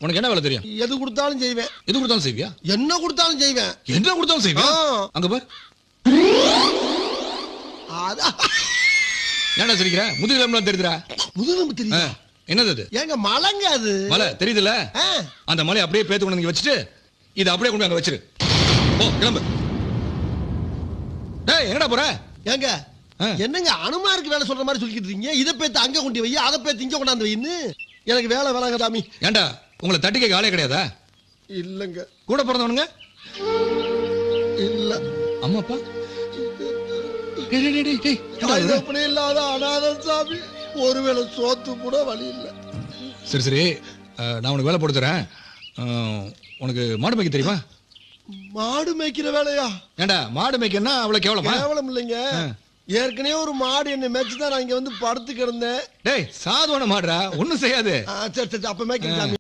உனக்கு என்ன வேலை தெரியும்? எது கொடுத்தாலும் செய்வேன். எது கொடுத்தாலும் செய்வியா? என்ன கொடுத்தாலும் செய்வேன். என்ன கொடுத்தாலும் செய்வியா? அங்க பார். ஏன்டா சிரிக்கிற? முதுகெலும்புலாம் தெரியுதுடா. முதுகெலும்பு தெரியுதா? என்னது அது? ஏங்க மலைங்க அது. மலை தெரியுதுல? அந்த மலையை அப்படியே பேத்து கொண்டு வந்து வச்சுட்டு இதை அப்படியே கொண்டு அங்க வச்சிரு. ஓ கிளம்பு. டேய் எங்கடா போற? ஏங்க என்னங்க அனுமாருக்கு வேலை சொல்ற மாதிரி சொல்லிக்கிட்டு இருக்கீங்க. இதை பேத்து அங்க கொண்டு வை, அதை பேத்து இங்க கொண்டாந்து வைன்னு. எனக்கு வேலை வேலைங்க சாமி. ஏண்டா உங்களை தட்டி கேட்க ஆளே கிடையாதா? இல்லங்க. கூட பிறந்தவனுங்க? இல்ல. அம்மா அப்பா? இல்லாத அனாத சாமி. ஒருவேளை சோத்து கூட வழி இல்ல. சரி சரி, நான் உனக்கு வேலை போட்டு தரேன். உனக்கு மாடு மேய்க்க தெரியுமா? மாடு மேய்க்கிற வேலையா? ஏண்டா மாடு மேய்க்கன்னா அவ்வளவு கேவலமா? கேவலம் இல்லைங்க. ஏற்கனவே ஒரு மாடு என்ன மேய்ச்சுதான் நான் இங்க வந்து படுத்து கிடந்தேன். டேய் சாதுவான மாடுடா, ஒண்ணும் செய்யாது. சரி சரி, அப்ப மேய்க்க